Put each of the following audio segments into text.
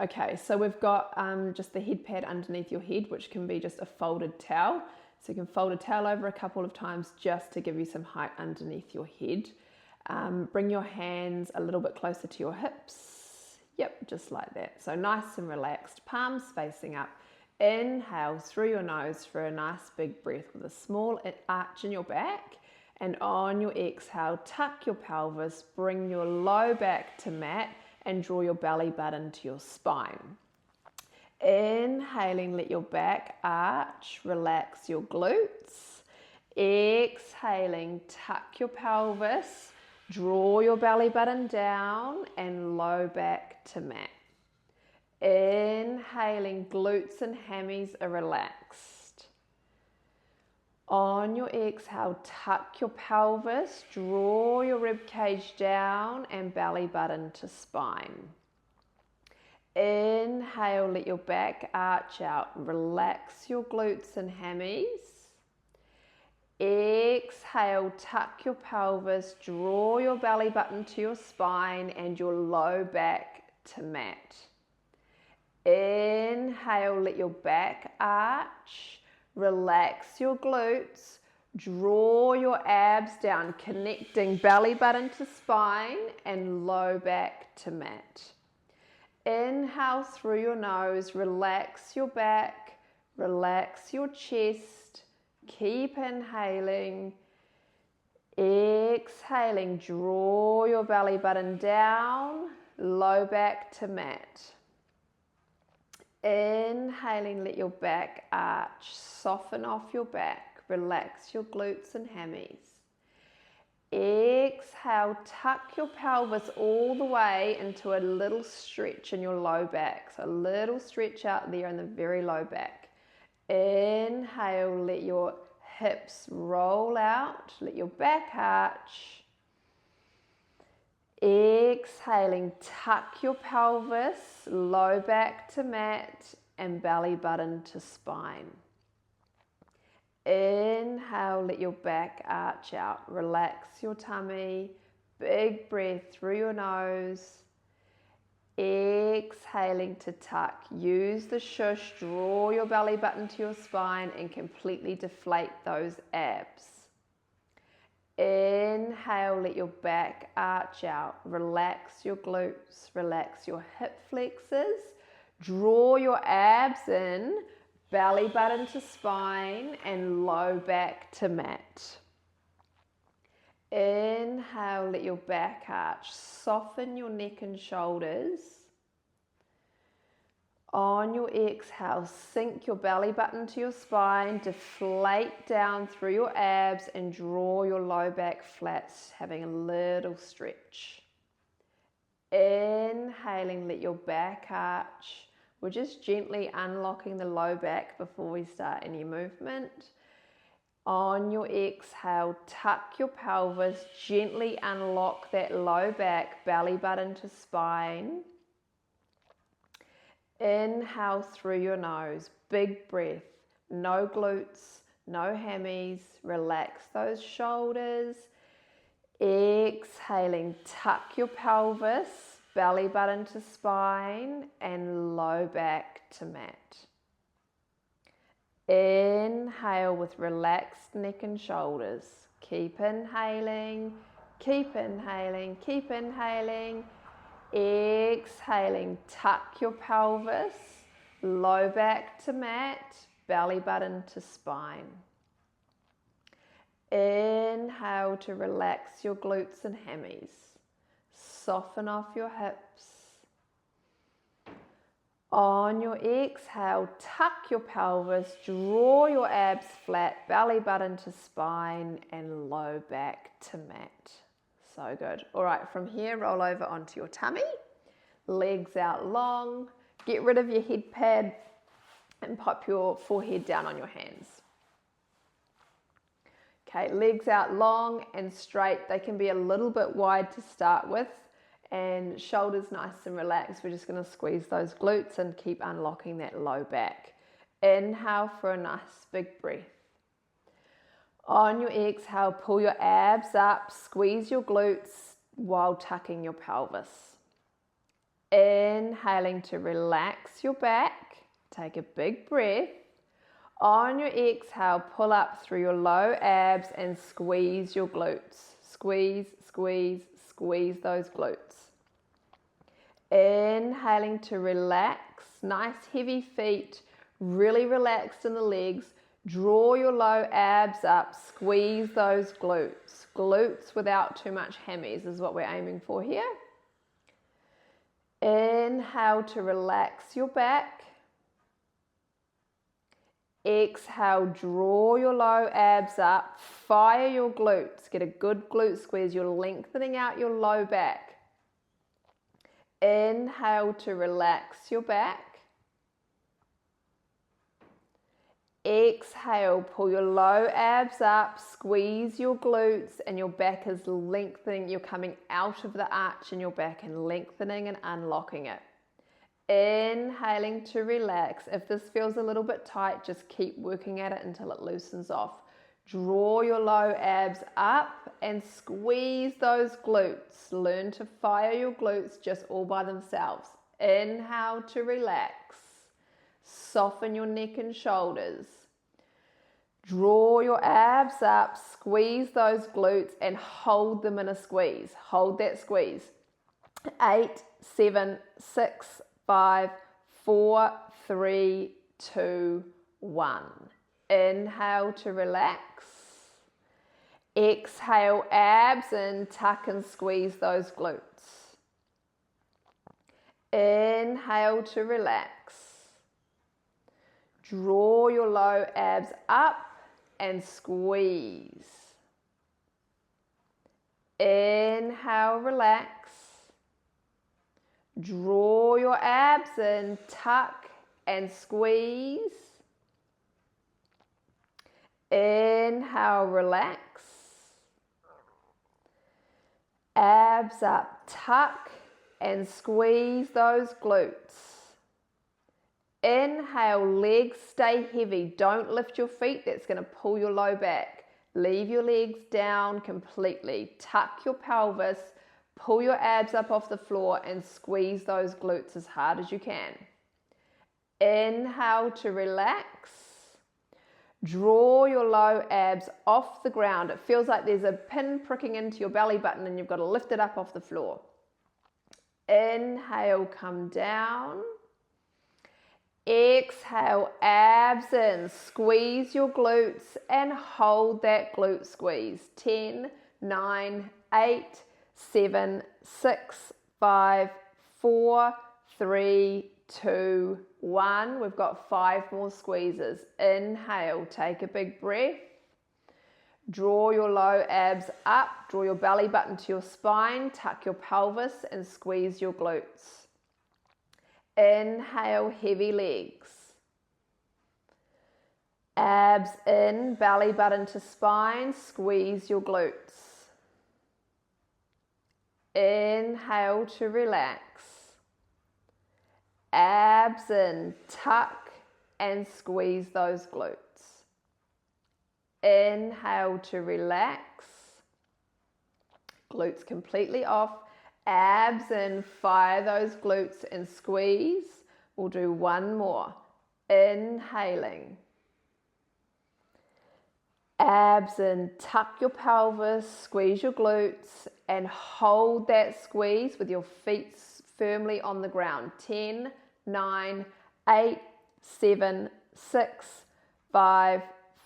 Okay, so we've got just the head pad underneath your head, which can be just a folded towel. So you can fold a towel over a couple of times just to give you some height underneath your head. Bring your hands a little bit closer to your hips. Yep, just like that. So nice and relaxed, palms facing up. Inhale through your nose for a nice big breath with a small arch in your back. And on your exhale, tuck your pelvis, bring your low back to mat and draw your belly button to your spine. Inhaling, let your back arch, relax your glutes. Exhaling, tuck your pelvis, draw your belly button down and low back to mat. Inhaling, glutes and hammies are relaxed. On your exhale, tuck your pelvis, draw your rib cage down and belly button to spine. Inhale, let your back arch out, relax your glutes and hammies. Exhale, tuck your pelvis, draw your belly button to your spine and your low back to mat. Inhale, let your back arch, relax your glutes, draw your abs down, connecting belly button to spine and low back to mat. Inhale through your nose, relax your back, relax your chest, keep inhaling. Exhaling, draw your belly button down, low back to mat. Inhaling, let your back arch, soften off your back, relax your glutes and hammies. Exhale, tuck your pelvis all the way into a little stretch in your low back. So a little stretch out there in the very low back. Inhale, let your hips roll out, let your back arch. Exhaling, tuck your pelvis, low back to mat and belly button to spine. Inhale, let your back arch out, relax your tummy, big breath through your nose. Exhaling to tuck, use the shush, draw your belly button to your spine and completely deflate those abs. Inhale, let your back arch out, relax your glutes, relax your hip flexors, draw your abs in, belly button to spine and low back to mat. Inhale, let your back arch, soften your neck and shoulders. On your exhale, sink your belly button to your spine, deflate down through your abs and draw your low back flat, having a little stretch. Inhaling, let your back arch. We're just gently unlocking the low back before we start any movement. On your exhale, tuck your pelvis, gently unlock that low back, belly button to spine. Inhale through your nose, big breath, no glutes, no hammies, relax those shoulders. Exhaling, tuck your pelvis, belly button to spine and low back to mat. Inhale with relaxed neck and shoulders. Keep inhaling, keep inhaling, keep inhaling. Exhaling, tuck your pelvis, low back to mat, belly button to spine. Inhale to relax your glutes and hammies. Soften off your hips. On your exhale, tuck your pelvis, draw your abs flat, belly button to spine and low back to mat. So good. All right, from here, roll over onto your tummy, legs out long, get rid of your head pad and pop your forehead down on your hands. Okay, legs out long and straight. They can be a little bit wide to start with and shoulders nice and relaxed. We're just going to squeeze those glutes and keep unlocking that low back. Inhale for a nice big breath. On your exhale, pull your abs up, squeeze your glutes while tucking your pelvis. Inhaling to relax your back. Take a big breath. On your exhale, pull up through your low abs and squeeze your glutes. Squeeze, squeeze, squeeze those glutes. Inhaling to relax. Nice heavy feet. Really relaxed in the legs. Draw your low abs up. Squeeze those glutes. Glutes without too much hammies is what we're aiming for here. Inhale to relax your back. Exhale, draw your low abs up, fire your glutes, get a good glute squeeze, you're lengthening out your low back. Inhale to relax your back. Exhale, pull your low abs up, squeeze your glutes, and your back is lengthening. You're coming out of the arch in your back and lengthening and unlocking it. Inhaling to relax. If this feels a little bit tight, just keep working at it until it loosens off. Draw your low abs up and squeeze those glutes. Learn to fire your glutes just all by themselves. Inhale to relax. Soften your neck and shoulders. Draw your abs up, squeeze those glutes and hold them in a squeeze. Hold that squeeze. 8, 7, 6, 5, 4, 3, 2, 1. Inhale to relax. Exhale, abs in, tuck and squeeze those glutes. Inhale to relax. Draw your low abs up and squeeze. Inhale, relax. Draw your abs in, tuck and squeeze. Inhale, relax. Abs up, tuck and squeeze those glutes. Inhale, legs stay heavy. Don't lift your feet. That's going to pull your low back. Leave your legs down completely. Tuck your pelvis. Pull your abs up off the floor and squeeze those glutes as hard as you can. Inhale to relax. Draw your low abs off the ground. It feels like there's a pin pricking into your belly button and you've got to lift it up off the floor. Inhale, come down. Exhale, abs in. Squeeze your glutes and hold that glute squeeze. 10, 9, 8, 7, 6, 5, 4, 3, 2, 1. We've got 5 more squeezes. Inhale, take a big breath. Draw your low abs up. Draw your belly button to your spine. Tuck your pelvis and squeeze your glutes. Inhale, heavy legs. Abs in, belly button to spine. Squeeze your glutes. Inhale to relax. Abs in, tuck and squeeze those glutes. Inhale to relax. Glutes completely off. Abs in, fire those glutes and squeeze. We'll do one more. Inhaling. Abs in, tuck your pelvis, squeeze your glutes and hold that squeeze with your feet firmly on the ground. 10, 9, 8, 7, 6, 5,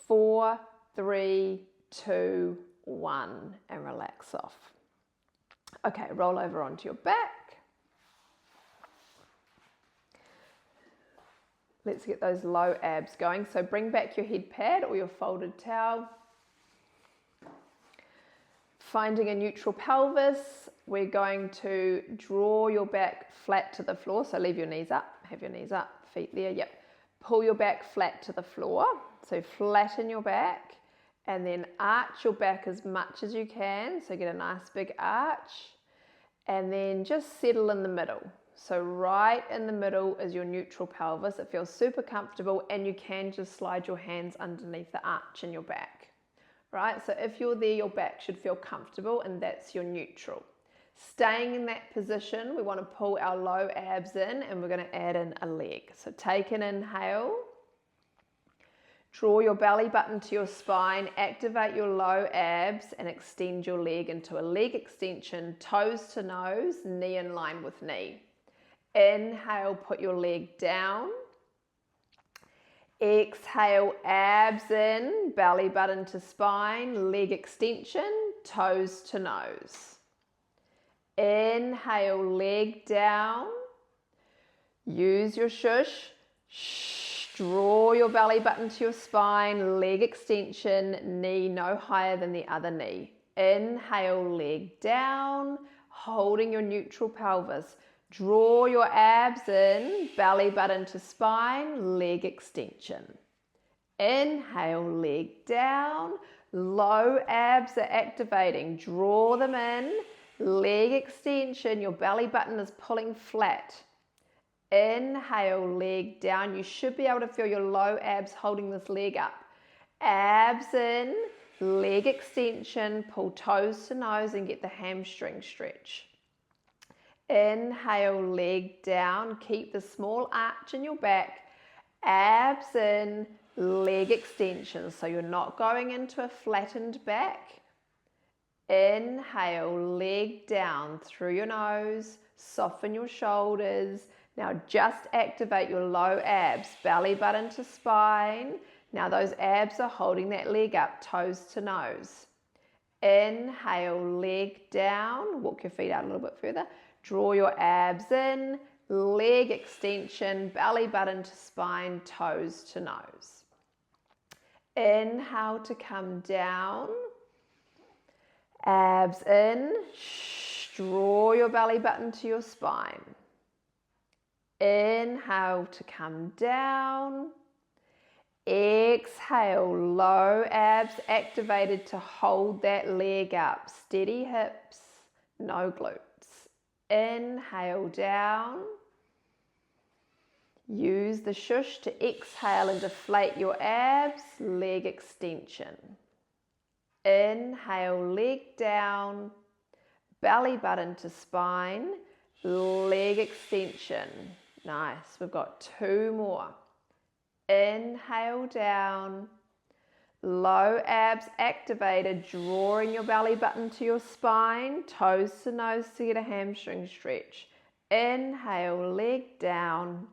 4, 3, 2, 1 and relax off. Okay, roll over onto your back. Let's get those low abs going. So bring back your head pad or your folded towel. Finding a neutral pelvis, we're going to draw your back flat to the floor. So leave your knees up, have your knees up, feet there, yep. Pull your back flat to the floor. So flatten your back and then arch your back as much as you can. So get a nice big arch and then just settle in the middle. So right in the middle is your neutral pelvis. It feels super comfortable and you can just slide your hands underneath the arch in your back. Right, so if you're there, your back should feel comfortable and that's your neutral. Staying in that position, we want to pull our low abs in, and we're going to add in a leg. So take an inhale. Draw your belly button to your spine, activate your low abs, and extend your leg into a leg extension, toes to nose, knee in line with knee. Inhale, put your leg down. Exhale, abs in, belly button to spine, leg extension, toes to nose. Inhale, leg down. Use your shush. Draw your belly button to your spine, leg extension, knee no higher than the other knee. Inhale, leg down, holding your neutral pelvis. Draw your abs in, belly button to spine, leg extension. Inhale, leg down, low abs are activating. Draw them in, leg extension, your belly button is pulling flat. Inhale, leg down. You should be able to feel your low abs holding this leg up. Abs in, leg extension, pull toes to nose and get the hamstring stretch. Inhale, leg down. Keep the small arch in your back. Abs in, leg extension. So you're not going into a flattened back. Inhale, leg down through your nose. Soften your shoulders. Now just activate your low abs, belly button to spine. Now those abs are holding that leg up, toes to nose. Inhale, leg down. Walk your feet out a little bit further. Draw your abs in, leg extension, belly button to spine, toes to nose. Inhale to come down. Abs in. Draw your belly button to your spine. Inhale to come down. Exhale, low abs activated to hold that leg up. Steady hips, no glutes. Inhale down. Use the shush to exhale and deflate your abs, leg extension. Inhale, leg down, belly button to spine, leg extension. Nice, we've got two more. Inhale down, low abs activated, drawing your belly button to your spine, toes to nose to get a hamstring stretch. Inhale, leg down,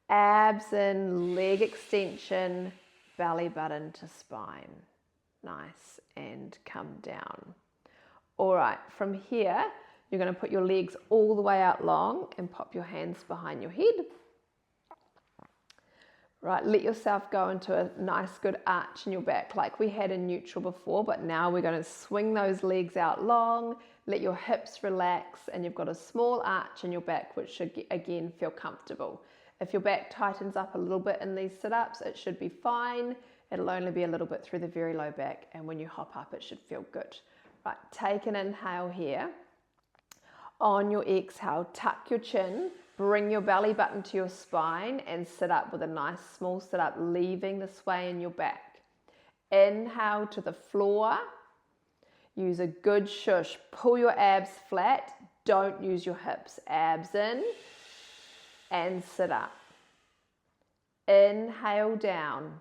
abs in, leg extension, belly button to spine. Nice, and come down. All right, from here, you're going to put your legs all the way out long and pop your hands behind your head. Right, let yourself go into a nice good arch in your back like we had in neutral before, but now we're going to swing those legs out long, let your hips relax, and you've got a small arch in your back which should again feel comfortable. If your back tightens up a little bit in these sit-ups, it should be fine. It'll only be a little bit through the very low back, and when you hop up it should feel good. Right, take an inhale here. On your exhale, tuck your chin, bring your belly button to your spine and sit up with a nice small sit up, leaving the sway in your back. Inhale to the floor. Use a good shush. Pull your abs flat. Don't use your hips. Abs in and sit up. Inhale down.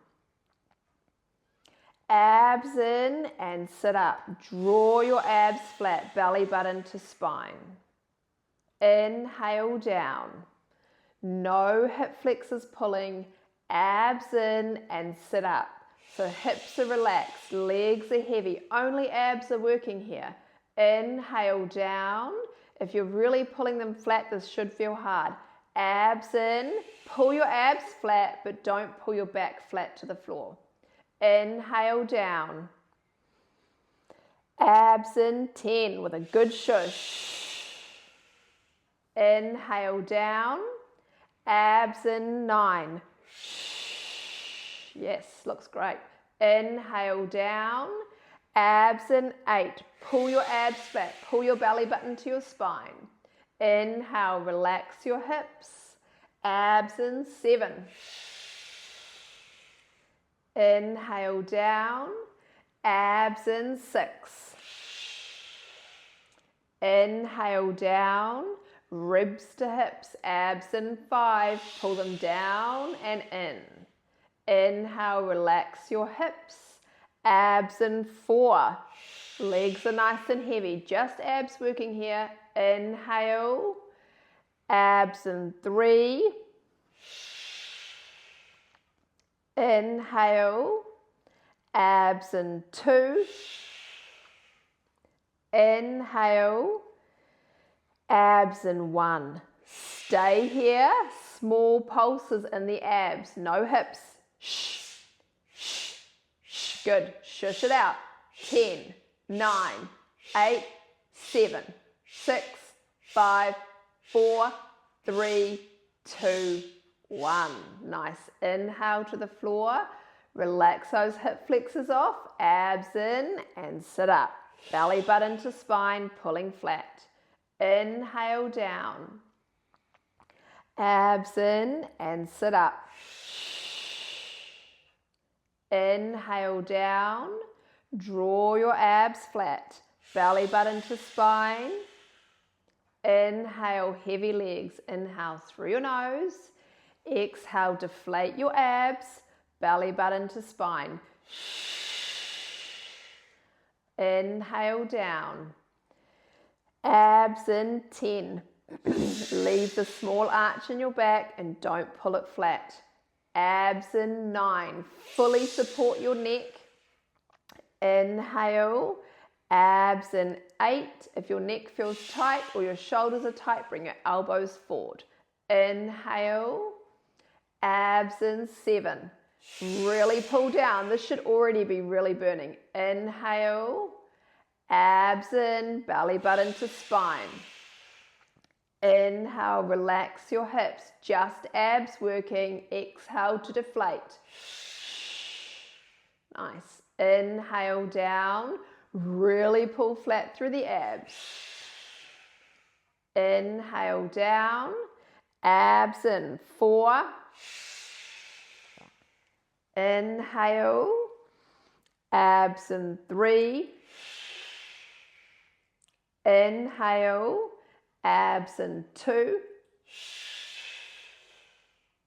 Abs in and sit up. Draw your abs flat, belly button to spine. Inhale down. No hip flexors pulling. Abs in and sit up. So hips are relaxed, legs are heavy. Only abs are working here. Inhale down. If you're really pulling them flat, this should feel hard. Abs in. Pull your abs flat, but don't pull your back flat to the floor. Inhale down. Abs in 10 with a good shush. Inhale down. Abs in 9. Yes, looks great. Inhale down. Abs in 8. Pull your abs flat. Pull your belly button to your spine. Inhale, relax your hips. Abs in 7. Inhale down, abs in 6. Inhale down, ribs to hips, abs in 5, pull them down and in. Inhale, relax your hips, abs in 4, legs are nice and heavy, just abs working here. Inhale, abs in 3, inhale, abs in 2, inhale, abs in 1. Stay here, small pulses in the abs, no hips. Shh, shh, shh. Good, shush it out. 10, 9, 8, 7, 6, 5, 4, 3, 2, 1. Nice. Inhale to the floor. Relax those hip flexors off. Abs in and sit up. Belly button to spine, pulling flat. Inhale down. Abs in and sit up. Inhale down. Draw your abs flat. Belly button to spine. Inhale, heavy legs. Inhale through your nose. Exhale, deflate your abs. Belly button to spine. Inhale down. Abs in 10. Leave the small arch in your back and don't pull it flat. Abs in 9. Fully support your neck. Inhale. Abs in 8. If your neck feels tight or your shoulders are tight, bring your elbows forward. Inhale. Abs in 7. Really pull down. This should already be really burning. Inhale. Abs in, belly button to spine. Inhale, relax your hips. Just abs working. Exhale to deflate. Nice. Inhale down. Really pull flat through the abs. Inhale down. Abs in. 4. Inhale. Abs in 3. Inhale, abs in 2.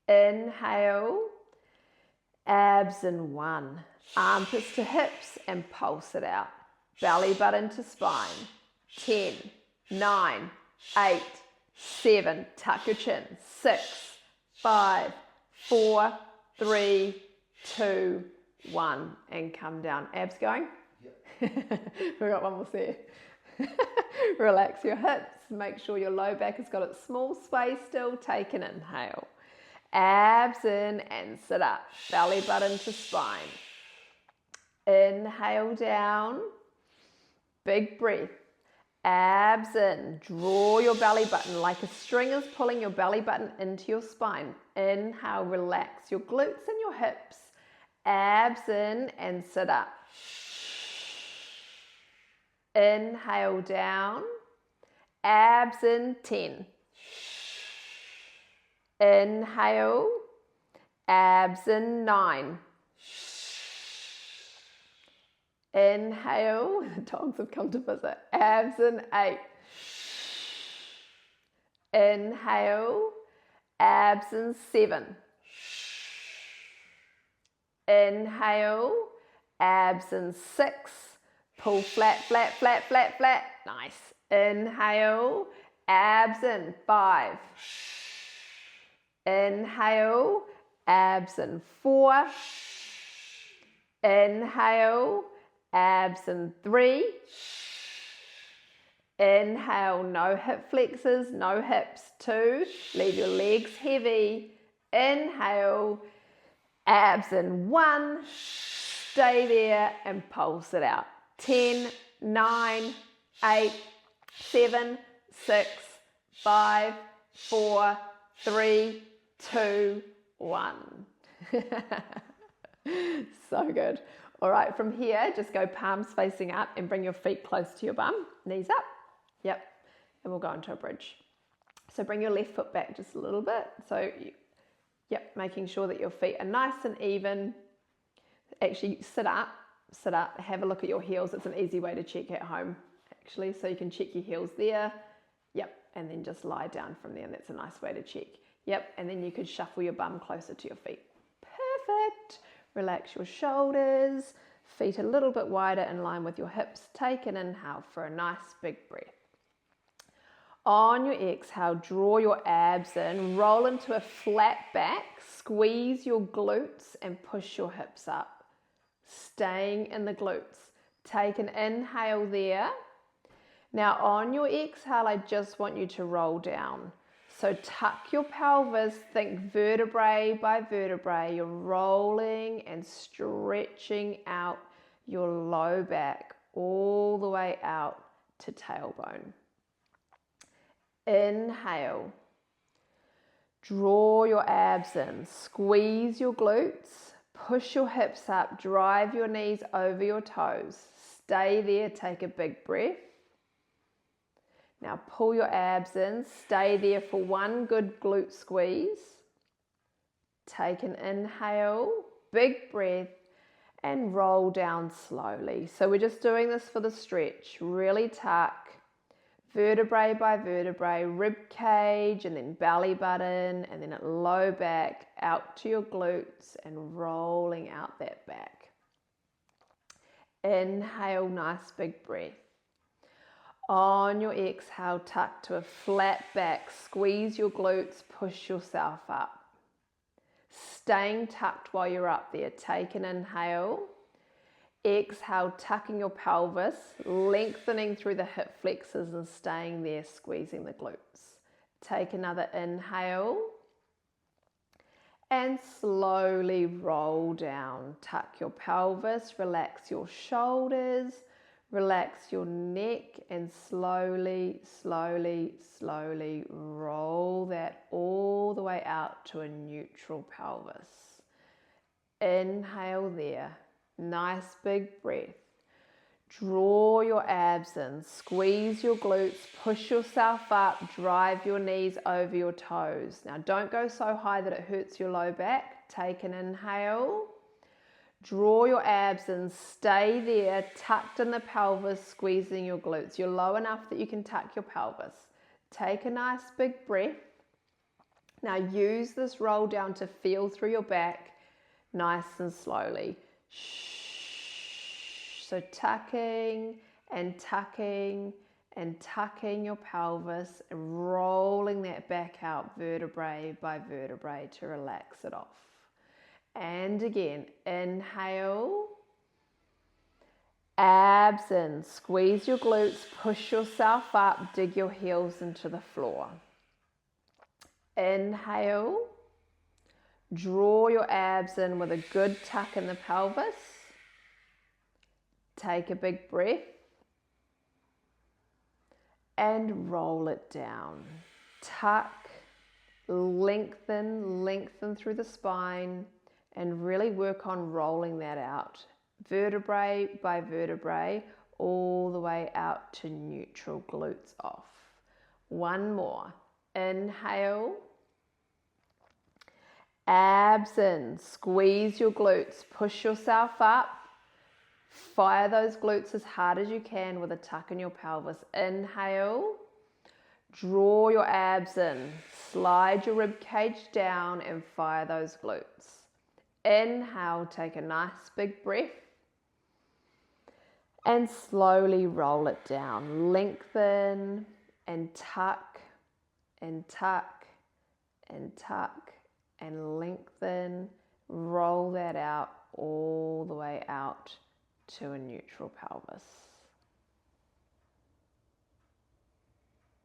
Inhale, abs in 1. Armpits to hips and pulse it out. Belly button to spine. 10, 9, 8, 7. Tuck your chin. 6, 5, 4, 3, 2, 1. And come down. Abs going? Yep. We've got one more there. Relax your hips. Make sure your low back has got its small space still. Take an inhale. Abs in and sit up. Belly button to spine. Inhale down. Big breath. Abs in. Draw your belly button like a string is pulling your belly button into your spine. Inhale, relax your glutes and your hips. Abs in and sit up. Inhale down. Abs in 10. Inhale. Abs in 9. Inhale. The dogs have come to visit. Abs in 8. Inhale. Abs in 7. Inhale. Abs in 6. Pull flat, flat, flat, flat, flat. Nice. Inhale. Abs in 5. Inhale. Abs in 4. Inhale. Abs in 3. Inhale. No hip flexors, no hips. 2. Leave your legs heavy. Inhale. Abs in 1. Stay there and pulse it out. 10, 9, 8, 7, 6, 5, 4, 3, 2, 1. So good. All right, from here, just go palms facing up and bring your feet close to your bum. Knees up. Yep. And we'll go into a bridge. So bring your left foot back just a little bit. So, yep, making sure that your feet are nice and even. Actually, sit up, have a look at your heels. It's an easy way to check at home. actually, so you can check your heels there. Yep, and then just lie down from there, and that's a nice way to check. Yep, and then you could shuffle your bum closer to your feet. Perfect. Relax your shoulders, feet a little bit wider in line with your hips. Take an inhale for a nice big breath. On your exhale, draw your abs in, roll into a flat back, squeeze your glutes and push your hips up. Staying in the glutes. Take an inhale there. Now on your exhale, I just want you to roll down. So tuck your pelvis, think vertebrae by vertebrae. You're rolling and stretching out your low back all the way out to tailbone. Inhale. Draw your abs in, squeeze your glutes, push your hips up, drive your knees over your toes. Stay there, take a big breath. Now pull your abs in, stay there for one good glute squeeze. Take an inhale, big breath, and roll down slowly. So we're just doing this for the stretch. Really tuck, vertebrae by vertebrae, rib cage, and then belly button, and then at low back, out to your glutes, and rolling out that back. Inhale, nice big breath. On your exhale, tuck to a flat back, squeeze your glutes, push yourself up. Staying tucked while you're up there. Take an inhale. Exhale, tucking your pelvis, lengthening through the hip flexors and staying there, squeezing the glutes. Take another inhale. And slowly roll down. Tuck your pelvis, relax your shoulders, relax your neck, and slowly, slowly, slowly roll that all the way out to a neutral pelvis. Inhale there. Nice big breath. Draw your abs in, squeeze your glutes, push yourself up, drive your knees over your toes. Now don't go so high that it hurts your low back. Take an inhale. Draw your abs in, stay there, tucked in the pelvis, squeezing your glutes. You're low enough that you can tuck your pelvis. Take a nice big breath. Now use this roll down to feel through your back nice and slowly. So tucking and tucking and tucking your pelvis and rolling that back out vertebrae by vertebrae to relax it off. And again, inhale, abs in, squeeze your glutes, push yourself up, dig your heels into the floor. Inhale, draw your abs in with a good tuck in the pelvis. Take a big breath and roll it down. Tuck, lengthen through the spine and really work on rolling that out. Vertebrae by vertebrae, all the way out to neutral, glutes off. One more. Inhale. Abs in, squeeze your glutes, push yourself up. Fire those glutes as hard as you can with a tuck in your pelvis. Inhale, draw your abs in, slide your rib cage down and fire those glutes. Inhale, take a nice big breath and slowly roll it down. Lengthen and tuck and tuck and tuck and lengthen. Roll that out all the way out to a neutral pelvis.